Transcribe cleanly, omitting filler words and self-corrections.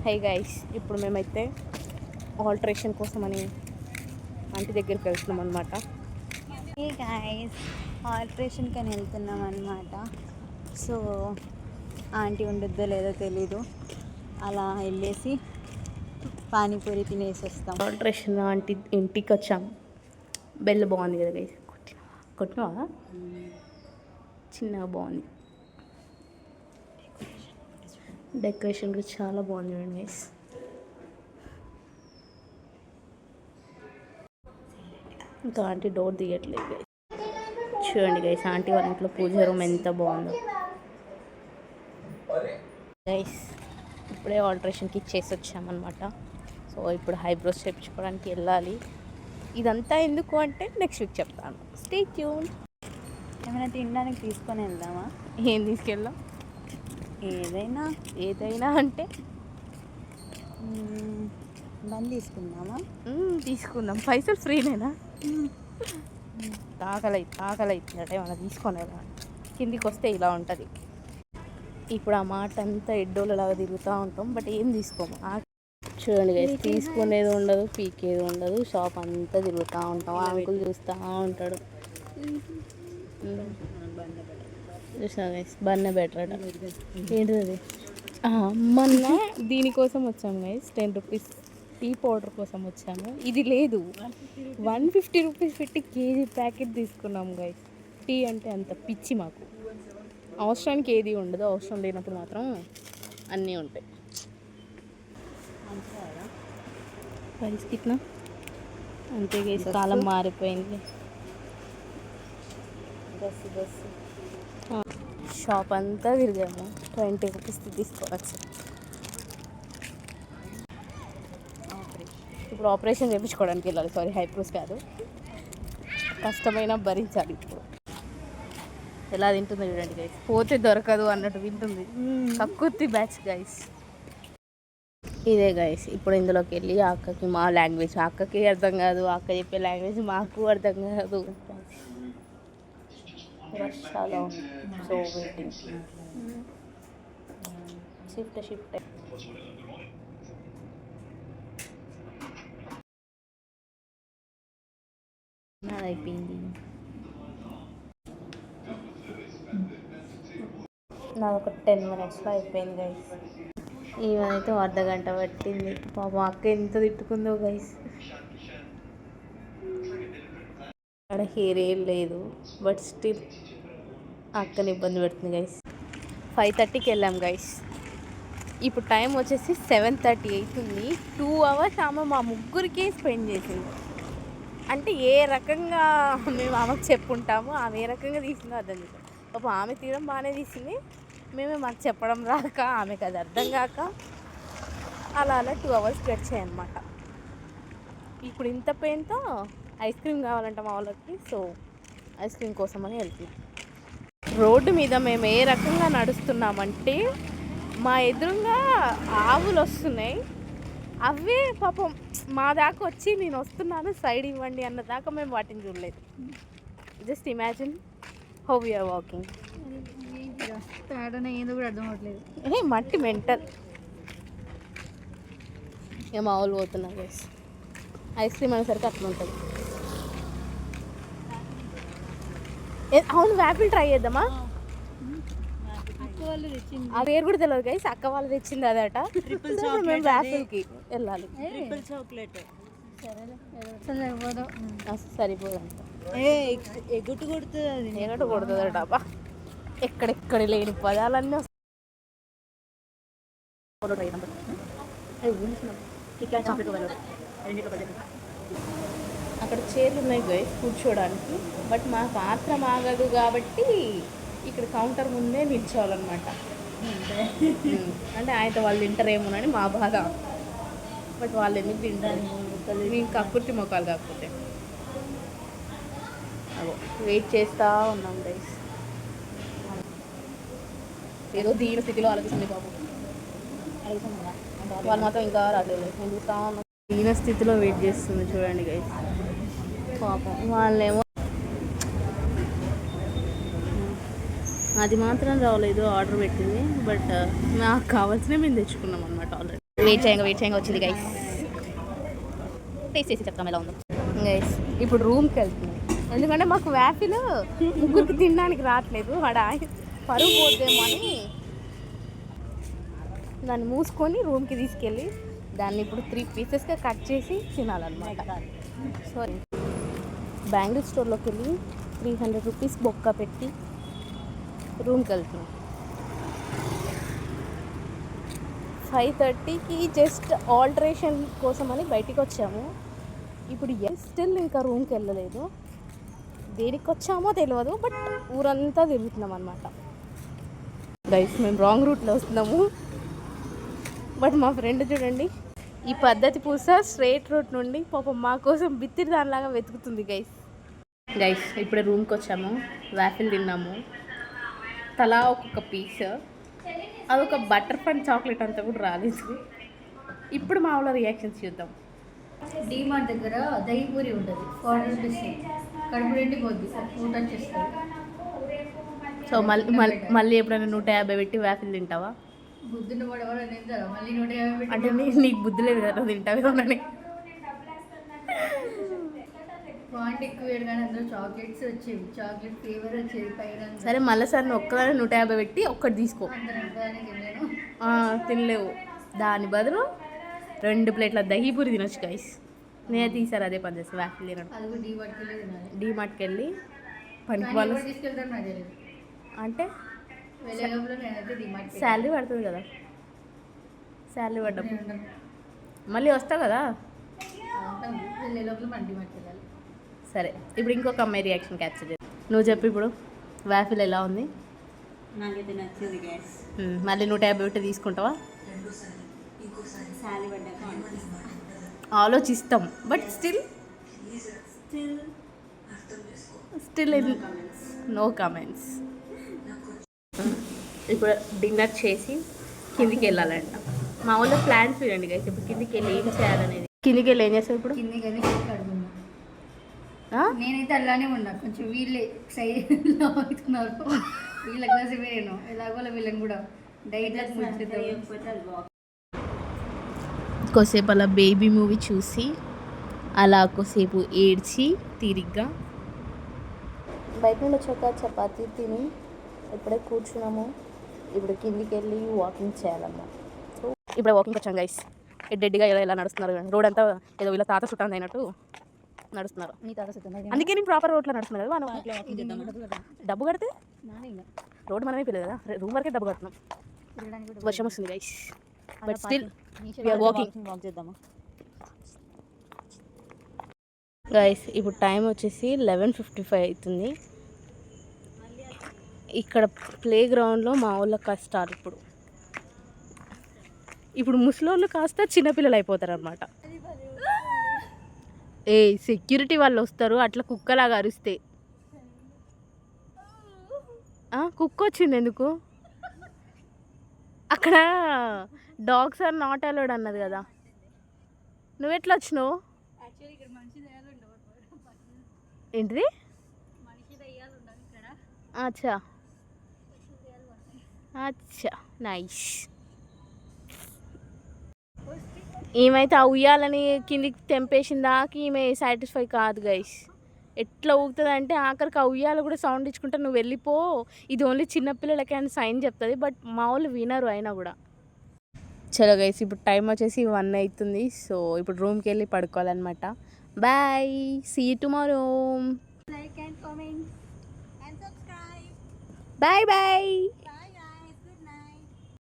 Hi guys, ఇప్పుడు మేమైతే alteration కోసమని ఆంటీ దగ్గరికి వెళ్తున్నాం అనమాట. హే గైస్, ఆల్టరేషన్కి అని వెళ్తున్నాం అనమాట. సో ఆంటీ ఉండొద్దో లేదో తెలీదు, అలా వెళ్ళేసి పానీపూరి తినేసి వస్తాం. ఆల్టరేషన్ ఆంటీ ఇంటికి వచ్చాం. బెల్ బాగుంది కదా గైస్, కొట్టినావా? చిన్నగా బాగుంది, డెకరేషన్ కూడా చాలా బాగుంది చూడండి గైస్. ఇంకా ఆంటీ డోర్ దిగట్లేదు గైస్. చూడండి గైస్, ఆంటీ వాళ్ళ ఇంట్లో పూజ రూమ్ ఎంత బాగుందో గైస్. ఇప్పుడే ఆల్టరేషన్కి ఇచ్చేసి వచ్చామన్నమాట. సో ఇప్పుడు హైబ్రోస్ చేయించుకోవడానికి వెళ్ళాలి. ఇదంతా ఎందుకు అంటే నెక్స్ట్ వీక్ చెప్తాను. Stay tune. ఏమైనా తినడానికి తీసుకొని వెళ్దామా? ఏం తీసుకెళ్దాం? ఏదైనా అంటే బంద్ తీసుకుందామా? తీసుకుందాం. పైసలు ఫ్రీనేనా? ఆకలి అవుతుంది ఏమన్నా తీసుకొని వెళ్ళాలి. కిందికి వస్తే ఇలా ఉంటుంది. ఇప్పుడు ఆ మాట అంతా ఎడ్డోళ్ళలాగా తిరుగుతూ ఉంటాం, బట్ ఏం తీసుకోము. చూడండి గైస్, తీసుకునేది ఉండదు, పీకేది ఉండదు, షాప్ అంతా తిరుగుతూ ఉంటాం. అంకుల్ చూస్తూ ఉంటాడు. చూసినా గైస్, బన్నే బెటర్ అట. ఏంటిది అది? మొన్న దీనికోసం వచ్చాము గైస్, 10 రూపీస్ టీ పౌడర్ కోసం వచ్చాము. ఇది లేదు, 150 రూపీస్ పెట్టి కేజీ ప్యాకెట్ తీసుకున్నాము గైస్. టీ అంటే అంత పిచ్చి మాకు. అవసరానికి ఏది ఉండదు, అవసరం లేనప్పుడు మాత్రం అన్నీ ఉంటాయి. పరిస్థితినా అంతే గైస్, కాలం మారిపోయింది. షాప్ అంతా తిరిగాము, 20 రూపీస్ తీసుకోవచ్చు. ఇప్పుడు ఆపరేషన్ చేయించుకోవడానికి వెళ్ళాలి. సారీ, హైబ్రోస్ కాదు. కష్టమైన భరించాలి. ఇప్పుడు ఎలా తింటుందో చూడండి గైస్. పోతే దొరకదు అన్నట్టు వింటుంది. కక్కుర్తి బ్యాచ్ గైస్. ఇదే గైస్, ఇప్పుడు ఇందులోకి వెళ్ళి అక్కకి మా లాంగ్వేజ్ అక్కకి అర్థం కాదు, అక్క చెప్పే లాంగ్వేజ్ మాకు అర్థం కాదు. వర్షాలు సో వెయిటింగ్. షిఫ్ట్ అయిపోయింది. నాది ఒక 10 minutesలో అయిపోయింది గైస్. ఈమెనైతే అర్ధగంట పట్టింది. పాపం అక్క ఎంత తిట్టుకుందో గైస్. అక్కడ హెయిర్ ఏం లేదు, బట్ స్టిల్ అక్కని ఇబ్బంది పెడుతుంది గైస్. 5:30కి వెళ్ళాం గైస్. ఇప్పుడు టైం వచ్చేసి 7:30 అవుతుంది. 2 hours ఆమె మా ముగ్గురికే స్పెండ్ చేసింది. అంటే ఏ రకంగా మేము ఆమెకు చెప్పుంటామో ఆమె ఏ రకంగా తీసిందో అర్థం చేస్తాం. పాపం ఆమె తీయడం బాగానే తీసింది, మేమే మాకు చెప్పడం రాక ఆమెకు అది అర్థం కాక అలా 2 hours గడిచాయన్నమాట. ఇప్పుడు ఇంత పెయిన్తో ఐస్ క్రీమ్ కావాలంట మా వాళ్ళకి. సో ఐస్ క్రీమ్ కోసమని వెళ్తుంది. రోడ్డు మీద మేము ఏ రకంగా నడుస్తున్నామంటే మా ఎదురుగా ఆవులు వస్తున్నాయి. అవే పాపం మా దాకా వచ్చి నేను వస్తున్నాను సైడ్ ఇవ్వండి అన్న దాకా మేము వాటిని చూడలేదు. Just imagine how we are walking. ఏదో కూడా అర్థం అవ్వట్లేదు. మట్టి మెంటల్. ఇక మా వాళ్ళు పోతున్నారు గైస్. ఐస్ క్రీమ్ అనేసరికి అట్లా ఉంటుంది. అవును, యాపిల్ ట్రై చేద్దామా? ఆ పేరు కూడా తెలియదు గైస్. అక్క వాళ్ళు తెచ్చింది అదట. మేము యాపిల్కి వెళ్ళాలి. సరిపోదంట. ఎగుట్టు కొడుతుందట. అబ్బా, ఎక్కడెక్కడ లేని పదాలన్నీ వస్తాయి. అక్కడ చైర్లు ఉన్నాయి గైస్ కూర్చోడానికి, బట్ మా పాత్ర ఆగదు కాబట్టి ఇక్కడ కౌంటర్ ముందే నిల్చోవాలన్నమాట. అంటే ఆయనతో వాళ్ళు తింటారేమోనని మా బాధ, బట్ వాళ్ళు ఎందుకు తింటారు? మేము కక్కుర్తి మొక్కలు కాకపోతే. అగో వెయిట్ చేస్తూ ఉన్నాం గైస్. ఏదో దీని స్థితిలో ఆలోచిస్తుంది బాబు. వాళ్ళు మాత్రం ఇంకా రాలేదు. నేను చూస్తా ఉన్నాను. దీన స్థితిలో వెయిట్ చేస్తుంది చూడండి గైస్. పాపం వాళ్ళేమో అది మాత్రం రాలేదు, ఆర్డర్ పెట్టింది. బట్ నాకు కావాల్సినవి మేము తెచ్చుకున్నాం అనమాట. ఆల్రెడీ వెయిట్ చేయంగా వచ్చింది గైస్. టేస్ట్ చేసి చెప్తాం ఎలా ఉందో. గైస్ ఇప్పుడు రూమ్కి వెళ్తున్నాం ఎందుకంటే మాకు వ్యాఫిల్ ముగ్గురికి తినడానికి రావట్లేదు. వాడు పరుగు పోద్దేమో అని దాన్ని మూసుకొని రూమ్కి తీసుకెళ్ళి దాన్ని ఇప్పుడు 3 పీసెస్గా కట్ చేసి తినాలన్నమాట. సారీ, బ్యాంగిల్ స్టోర్లోకి వెళ్ళి 300 రూపీస్ బొక్క పెట్టి రూమ్కి వెళ్తున్నాం. 5:30కి జస్ట్ ఆల్టరేషన్ కోసం అని బయటికి వచ్చాము. ఇప్పుడు స్టిల్ ఇంకా రూమ్కి వెళ్ళలేదు. దేనికి వచ్చామో తెలియదు, బట్ ఊరంతా తిరుగుతున్నాం అనమాట. గైస్ మేము రాంగ్ రూట్లో వస్తున్నాము, బట్ మా ఫ్రెండ్ చూడండి ఈ పద్ధతి పూస స్ట్రైట్ రూట్ నుండి పాపం మా కోసం బిత్తిరి దానిలాగా వెతుకుతుంది. గైస్ ఇప్పుడే రూమ్కి వచ్చాము, వాఫిల్ తిన్నాము, తలా ఒక్కొక్క పీస్. అదొక బటర్ ఫన్ చాక్లెట్ అంతా కూడా రాలేదు. ఇప్పుడు మా వాళ్ళ రియాక్షన్స్ చూద్దాం. డిమార్ట్ దగ్గర దహి పూరి ఉంటుంది, 40 రూపీస్. కడుపు నిండి పోద్ది, ఊట వచ్చేస్తుంది. సో మళ్ళీ ఎప్పుడైనా 150 పెట్టి వాఫిల్ తింటావా? బుద్ధుని కూడా ఎవరైనా తింటారా? మళ్ళీ 150 పెట్టి అంటే నీకు బుద్ధి లేదు కదా, తింటావేమో అని. క్వాంటిటీ ఎక్కువ వేయడం కానీ అందులో చాక్లెట్స్ వచ్చేవి, చాక్లెట్ ఫ్లేవర్ వచ్చేది పైన. సరే మళ్ళీ సార్ నువ్వు ఒక్కదాన్ని 150 పెట్టి ఒక్కటి తీసుకో. తినలేవు, దాని బదులు 2 ప్లేట్ల దహీ పూరి తినొచ్చు గైస్. నేను తీసారు అదే పని చేస్తాను, వాఫిల్ తినడం. డీమార్ట్కి వెళ్ళి పనికి వాళ్ళు తీసుకెళ్తాను నాకు తెలియదు. అంటే వెళ్ళే లోపల నేనైతే డిమార్ట్ శాలరీ పడుతుంది కదా, శాలరీ పడ్డప్పుడు మళ్ళీ వస్తావు కదా. వెళ్ళే లోపల మన డిమార్ట్కి వెళ్ళాలి. సరే ఇప్పుడు ఇంకొక అమ్మాయి రియాక్షన్ క్యాప్చర్ చేద్దాం. నువ్వు చెప్పు ఇప్పుడు వాఫిల్ ఎలా ఉంది? నాకైతే నచ్చింది గ్యాస్. మళ్ళీ 150 పెట్టి తీసుకుంటావా? శాలరీ పడ్డాక ఆలోచిస్తాం, బట్ స్టిల్ నో కామెంట్స్. ఇప్పుడు డిన్నర్ చేసి కిందికి వెళ్ళాలంట. మా ఊళ్ళో ప్లాన్స్ చూడండి గైస్. ఇప్పుడు కిందికి వెళ్ళి ఏం చేయాలనేది. కిందికి వెళ్ళి ఏం చేస్తావు ఇప్పుడు? కిందికి వెళ్ళి కడుగున్నా. నేనైతే అలానే ఉన్నా, కొంచెం వీళ్ళే సైడ్లో అవుతున్నారు. వీళ్ళ కోసం నేను ఎలాగో వీళ్ళని కూడా డైట్ కొద్దిసేపు అలా బేబీ మూవీ చూసి అలా కొద్దిసేపు ఏడ్చి తిరిగ్గా బయట నుండి వచ్చాక చపాతీ తిని ఇప్పుడే కూర్చున్నాము. ఇప్పుడు కిందికి వెళ్ళి వాకింగ్ చేయాలన్నమాట. సో ఇప్పుడు వాకింగ్ వచ్చాం గైస్. డెడ్గా ఎలా నడుస్తున్నారు, రోడ్ అంతా ఏదో వీళ్ళ తాత చుట్టాంది అయినట్టు నడుస్తున్నారు. అందుకే నేను ప్రాపర్ రోడ్లో నడుస్తున్నాను కదా. మనం డబ్బు కడితే రోడ్డు మనమే పిల్లలు కదా, రూమ్ వరకే డబ్బు కడుతున్నాం. వర్షం వస్తుంది గైస్, బట్ స్టిల్ వాకింగ్ చేద్దామా గైస్. ఇప్పుడు టైం వచ్చేసి 11:55 అవుతుంది. ఇక్కడ ప్లే గ్రౌండ్లో మా ఊళ్ళో కష్టాలు. ఇప్పుడు ముసలోళ్ళు కాస్త చిన్నపిల్లలు అయిపోతారు అనమాట. సెక్యూరిటీ వాళ్ళు వస్తారు అట్లా కుక్కలాగా అరిస్తే. కుక్క వచ్చింది ఎందుకు? అక్కడ డాగ్స్ ఆర్ నాట్ అలౌడ్ అన్నది కదా, నువ్వెట్లా వచ్చినావు? ఏంటిది? అచ్చా అచ్చా, నైస్. ఏమైతే ఆ ఉయ్యాలని కిందికి తెంపేసిన దాకా ఈమె సాటిస్ఫై కాదు గైస్. ఎట్లా ఊగుతుంది అంటే ఆఖరికి ఆ ఉయ్యాల కూడా సౌండ్ ఇచ్చుకుంటే నువ్వు వెళ్ళిపో, ఇది ఓన్లీ చిన్నపిల్లలకి అని సైన్ చెప్తుంది. బట్ మా వాళ్ళు వినరు అయినా కూడా. చలో గైస్ ఇప్పుడు టైం వచ్చేసి 1 అవుతుంది. సో ఇప్పుడు రూమ్కి వెళ్ళి పడుకోవాలన్నమాట. Bye, see you tomorrow. Like and comment and subscribe. Bye bye.